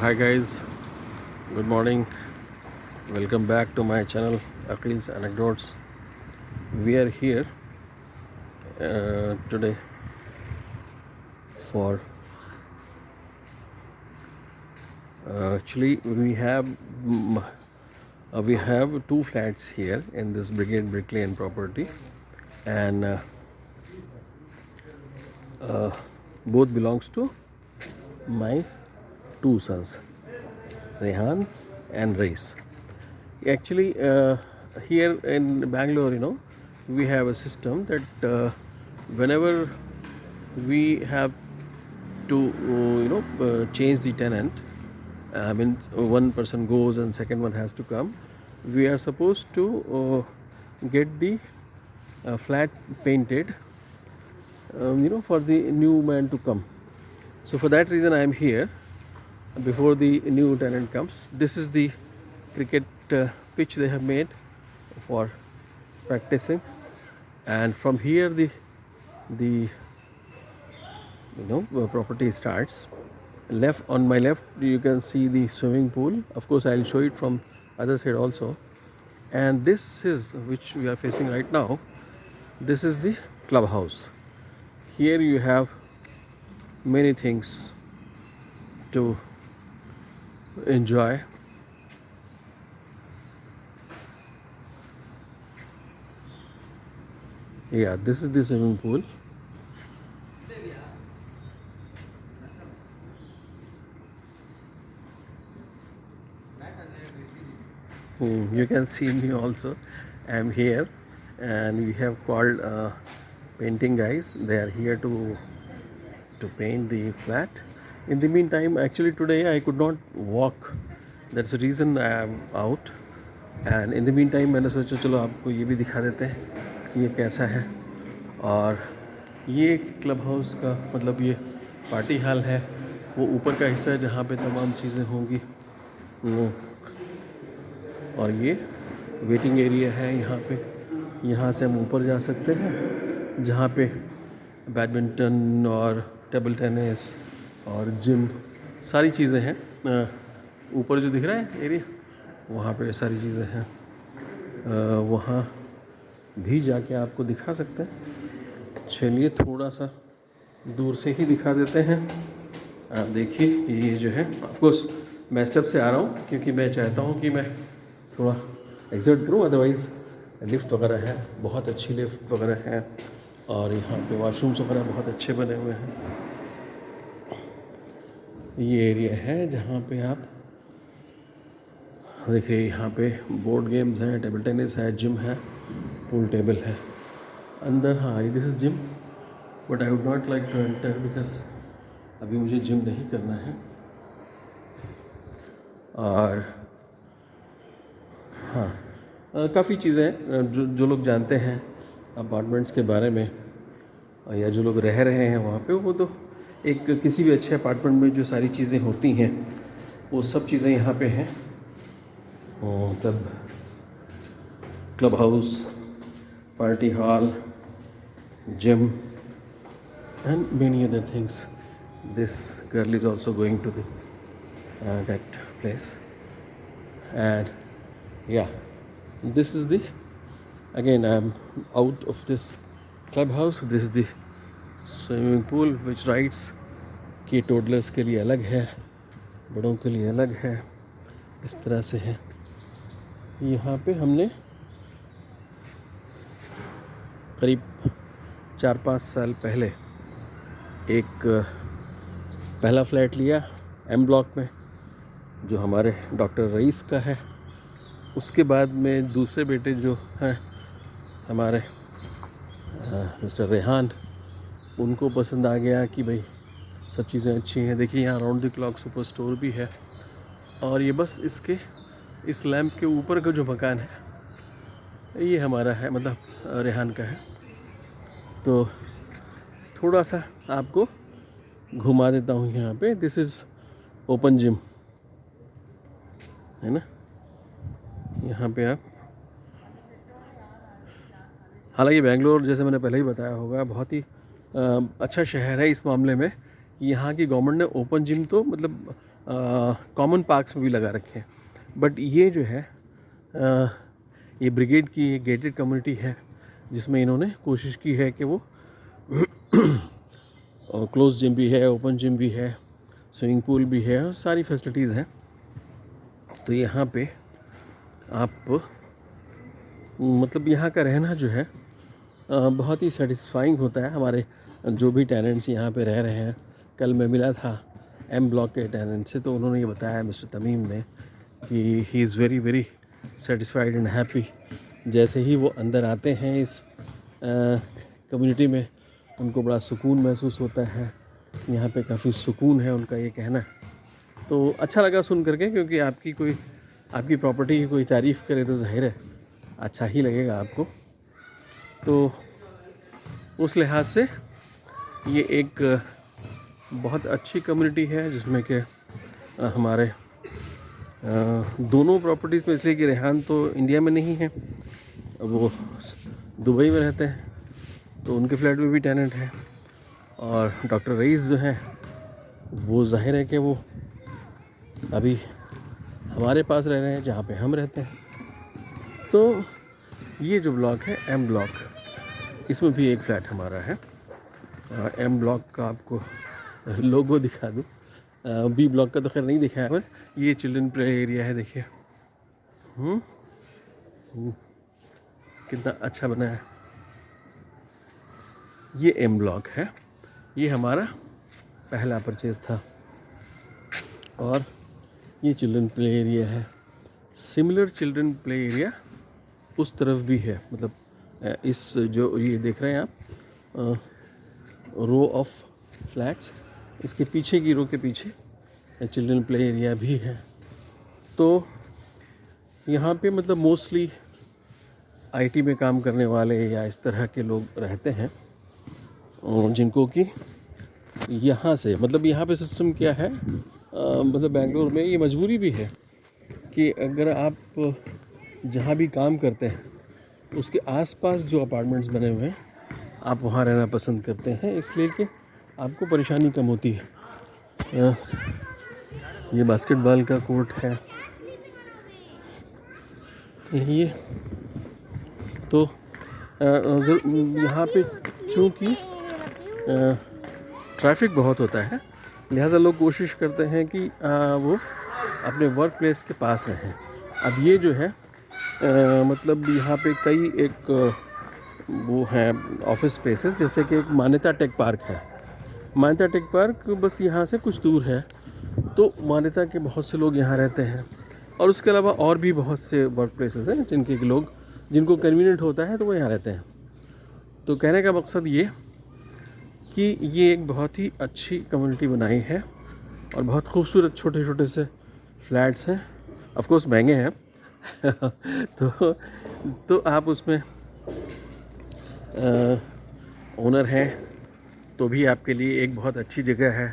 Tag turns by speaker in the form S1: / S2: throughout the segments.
S1: Hi guys, good morning. Welcome back to my channel Aqil's Anecdotes. We are here today for actually we have two flats here in this Brigade Brick Lane property, and both belongs to my two sons, Rehan and Reis. Actually, here in Bangalore, we have a system that whenever we have to, change the tenant, I mean, one person goes and second one has to come. We are supposed to get the flat painted, for the new man to come. So for that reason, I am here before the new tenant comes. This is the cricket pitch they have made for practicing, and from here the property starts. Left, on my left, you can see the swimming pool. Of course, I'll show it from other side also. And this is, which we are facing right now, this is the clubhouse. Here you have many things to enjoy. Yeah, this is the swimming pool. You can see me also. I am here, and we have called painting guys. They are here to paint the flat. In the meantime, actually today I could not walk. That's the reason I am out. And in the meantime मैंने सोचा चलो आपको ये भी दिखा देते हैं कि ये कैसा है. और ये क्लब हाउस का मतलब ये पार्टी हॉल है. वो ऊपर का हिस्सा है जहाँ पे तमाम चीज़ें होंगी. और ये वेटिंग एरिया है यहाँ पे. यहाँ से हम ऊपर जा सकते हैं जहाँ पे बैडमिंटन और टेबल टेनिस और जिम सारी चीज़ें हैं. ऊपर जो दिख रहा है एरिया, वहाँ पे सारी चीज़ें हैं. वहाँ भी जाके आपको दिखा सकते हैं. चलिए थोड़ा सा दूर से ही दिखा देते हैं. आप देखिए ये जो है, ऑफकोर्स मैं स्टेप से आ रहा हूँ क्योंकि मैं चाहता हूँ कि मैं थोड़ा एक्सर्ट करूँ. अदरवाइज़ लिफ्ट वगैरह है, बहुत अच्छी लिफ्ट वगैरह है. और यहाँ पे वॉशरूम्स वगैरह बहुत अच्छे बने हुए हैं. ये एरिया है जहाँ पे आप देखिए, यहाँ पे बोर्ड गेम्स हैं, टेबल टेनिस है, जिम है, पूल टेबल है अंदर. हाँ, this is gym, but I would not like to enter because अभी मुझे जिम नहीं करना है. और हाँ, काफ़ी चीज़ें हैं जो लोग जानते हैं अपार्टमेंट्स के बारे में, या जो लोग रह रहे हैं वहाँ पे, वो तो एक किसी भी अच्छे अपार्टमेंट में जो सारी चीज़ें होती हैं वो सब चीज़ें यहाँ पे हैं. तब club house, party hall, gym and many other things. This girl is also going to the that place. And yeah, this is the, again I am out of this clubhouse. This is the swimming pool which rides कि toddlers के लिए अलग है, बड़ों के लिए अलग है. इस तरह से है. यहाँ पे हमने करीब 4-5 साल पहले एक पहला फ्लैट लिया एम ब्लॉक में, जो हमारे डॉक्टर रईस का है. उसके बाद में दूसरे बेटे जो हैं हमारे मिस्टर रेहान, उनको पसंद आ गया कि भाई सब चीज़ें अच्छी हैं. देखिए यहाँ round the clock super store भी है. और ये बस इसके इस लैम्प के ऊपर का जो मकान है ये हमारा है, मतलब रेहान का है. तो थोड़ा सा आपको घुमा देता हूँ यहाँ पे. दिस इज़ ओपन जिम है ना. यहाँ पे आप, हालांकि बेंगलोर जैसे मैंने पहले ही बताया होगा बहुत ही अच्छा शहर है इस मामले में. यहाँ की गवर्नमेंट ने ओपन जिम तो मतलब कॉमन पार्क्स में भी लगा रखे हैं। बट ये जो है ये ब्रिगेड की एक गेटेड कम्युनिटी है जिसमें इन्होंने कोशिश की है कि वो क्लोज जिम भी है, ओपन जिम भी है, स्विमिंग पूल भी है और सारी फैसिलिटीज़ हैं। तो यहाँ पे आप मतलब यहाँ का रहना जो है बहुत ही सेटिस्फाइंग होता है। हमारे जो भी टेनेंट्स यहाँ पे रह रहे हैं, कल मैं मिला था एम ब्लॉक के टेनेंट से, तो उन्होंने ये बताया मिस्टर तमीम ने कि he is very very satisfied and happy. जैसे ही वो अंदर आते हैं इस कम्युनिटी में, उनको बड़ा सुकून महसूस होता है। यहाँ पे काफ़ी सुकून है, उनका ये कहना है। तो अच्छा लगा सुन करके, क्योंकि आपकी प्रॉपर्टी की कोई तारीफ़ करे तो जाहिर है अच्छा ही लगेगा आपको। तो उस लिहाज से ये एक बहुत अच्छी कम्युनिटी है जिसमें कि हमारे दोनों प्रॉपर्टीज़ में, इसलिए कि रेहान तो इंडिया में नहीं है, वो दुबई में रहते हैं, तो उनके फ्लैट में भी टेनेंट है। और डॉक्टर रईस जो हैं वो जाहिर है कि वो अभी हमारे पास रह रहे हैं जहाँ पे हम रहते हैं। तो ये जो ब्लॉक है एम ब्लॉक, इसमें भी एक फ़्लैट हमारा है। एम ब्लॉक का आपको लोगो दिखा दूँ, बी ब्लॉक का तो खैर नहीं दिखाया पर ये चिल्ड्रन प्ले एरिया है, देखिए कितना अच्छा बना है। ये एम ब्लॉक है, ये हमारा पहला परचेज़ था। और ये चिल्ड्रन प्ले एरिया है। सिमिलर चिल्ड्रन प्ले एरिया उस तरफ भी है, मतलब इस जो ये देख रहे हैं आप रो ऑफ फ्लैट्स, इसके पीछे की रो के पीछे चिल्ड्रन प्ले एरिया भी है। तो यहाँ पे मतलब मोस्टली आईटी में काम करने वाले या इस तरह के लोग रहते हैं, और जिनको कि यहाँ से मतलब यहाँ पे सिस्टम क्या है, मतलब बेंगलोर में ये मजबूरी भी है कि अगर आप जहाँ भी काम करते हैं उसके आसपास जो अपार्टमेंट्स बने हुए हैं आप वहाँ रहना पसंद करते हैं, इसलिए कि आपको परेशानी कम होती है। ये बास्केटबॉल का कोर्ट है ये। तो यहाँ पे चूँकि ट्रैफिक बहुत होता है, लिहाजा लोग कोशिश करते हैं कि वो अपने वर्क प्लेस के पास रहें। अब ये जो है मतलब यहाँ पे कई एक वो हैं ऑफिस स्पेसेस, जैसे कि एक मान्यता टेक पार्क है। मान्यता टेक पार्क बस यहाँ से कुछ दूर है, तो मान्यता के बहुत से लोग यहाँ रहते हैं। और उसके अलावा और भी बहुत से वर्क प्लेसेस हैं जिनको कन्वीनियंट होता है तो वो यहाँ रहते हैं। तो कहने का मकसद ये कि ये एक बहुत ही अच्छी कम्युनिटी बनाई है और बहुत खूबसूरत छोटे छोटे से फ्लैट्स हैं। ऑफ कोर्स महंगे हैं तो आप उसमें ओनर हैं तो भी आपके लिए एक बहुत अच्छी जगह है।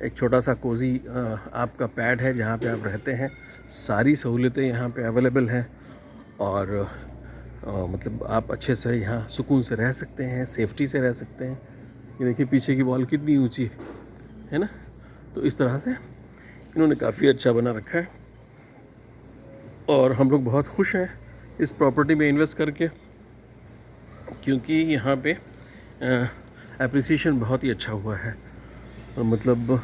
S1: एक छोटा सा कोज़ी आपका पैड है जहाँ पे आप रहते हैं। सारी सहूलतें यहाँ पे अवेलेबल हैं और मतलब आप अच्छे से यहाँ सुकून से रह सकते हैं, सेफ्टी से रह सकते हैं। ये देखिए पीछे की वॉल कितनी ऊंची है ना। तो इस तरह से इन्होंने काफ़ी अच्छा बना रखा है और हम लोग बहुत खुश हैं इस प्रॉपर्टी में इन्वेस्ट करके, क्योंकि यहाँ पे एप्रिसिएशन बहुत ही अच्छा हुआ है। मतलब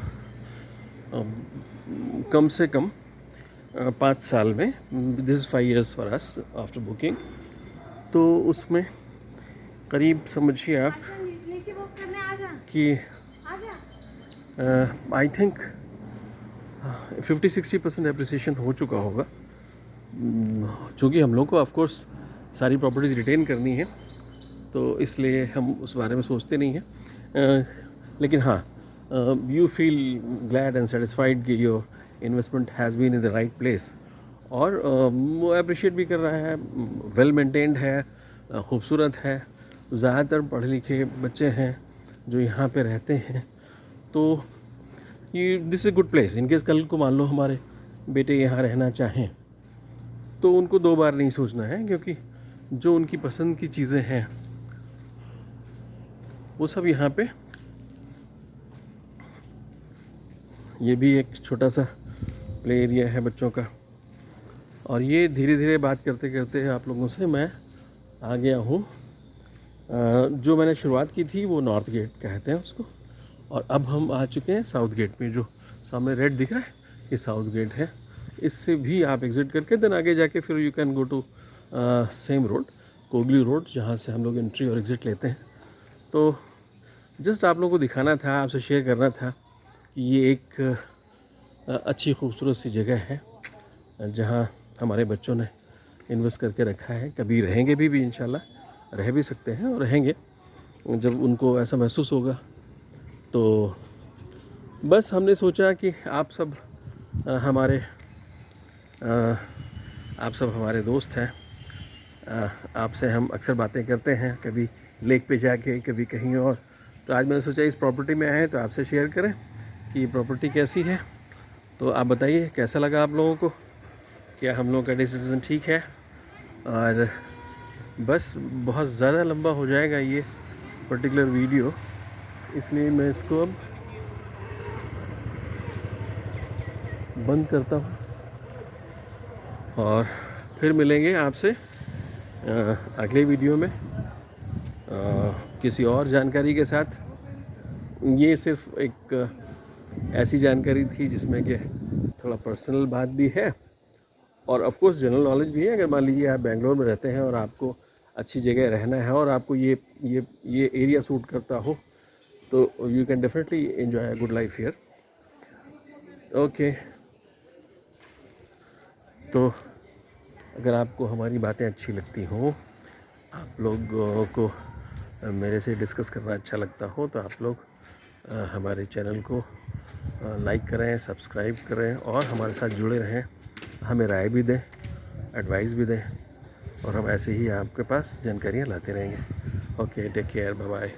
S1: कम से कम 5 साल में, this is 5 years for us after booking, तो उसमें करीब समझिए आप कि आई थिंक 50-60% एप्रिसिएशन हो चुका होगा। चूँकि हम लोग को ऑफ कोर्स सारी प्रॉपर्टीज़ रिटेन करनी है तो इसलिए हम उस बारे में सोचते नहीं हैं, लेकिन हाँ you feel glad and satisfied कि your investment has been in the right place. और वो अप्रिशिएट भी कर रहा है, वेल मेंटेन्ड है, खूबसूरत है। ज़्यादातर पढ़े लिखे बच्चे हैं जो यहाँ पे रहते हैं, तो ये this is good place. In case कल को मान लो हमारे बेटे यहाँ रहना चाहें तो उनको 2 बार नहीं सोचना है, क्योंकि जो उनकी पसंद की चीज़ें हैं वो सब यहाँ पे ये भी एक छोटा सा प्ले एरिया है बच्चों का। और ये धीरे धीरे बात करते करते आप लोगों से मैं आ गया हूँ, जो मैंने शुरुआत की थी वो नॉर्थ गेट कहते हैं उसको, और अब हम आ चुके हैं साउथ गेट में। जो सामने रेड दिख रहा है ये साउथ गेट है। इससे भी आप एग्ज़िट करके देन आगे जाके फिर you can go to same road, Kogli road, जहाँ से हम लोग एंट्री और एग्ज़िट लेते हैं। तो जस्ट आप लोगों को दिखाना था, आपसे शेयर करना था कि ये एक अच्छी खूबसूरत सी जगह है जहाँ हमारे बच्चों ने इन्वेस्ट करके रखा है। कभी रहेंगे भी इंशाल्लाह, रह भी सकते हैं और रहेंगे जब उनको ऐसा महसूस होगा। तो बस हमने सोचा कि आप सब हमारे दोस्त हैं, आपसे हम अक्सर बातें करते हैं, कभी लेक पे जाके, कभी कहीं और। तो आज मैंने सोचा इस प्रॉपर्टी में आए तो आपसे शेयर करें कि ये प्रॉपर्टी कैसी है। तो आप बताइए कैसा लगा आप लोगों को, क्या हम लोगों का डिसीजन ठीक है। और बस बहुत ज़्यादा लंबा हो जाएगा ये पर्टिकुलर वीडियो, इसलिए मैं इसको अब बंद करता हूँ और फिर मिलेंगे आपसे अगले वीडियो में किसी और जानकारी के साथ। ये सिर्फ एक ऐसी जानकारी थी जिसमें कि थोड़ा पर्सनल बात भी है और ऑफ कोर्स जनरल नॉलेज भी है। अगर मान लीजिए आप बेंगलोर में रहते हैं और आपको अच्छी जगह रहना है और आपको ये एरिया सूट करता हो तो you can definitely enjoy a good life here. Okay, तो अगर आपको हमारी बातें अच्छी लगती हों, आप लोगों को मेरे से डिस्कस करना अच्छा लगता हो, तो आप लोग हमारे चैनल को लाइक करें, सब्सक्राइब करें और हमारे साथ जुड़े रहें, हमें राय भी दें, एडवाइस भी दें और हम ऐसे ही आपके पास जानकारियाँ लाते रहेंगे। Okay, take care, bye bye.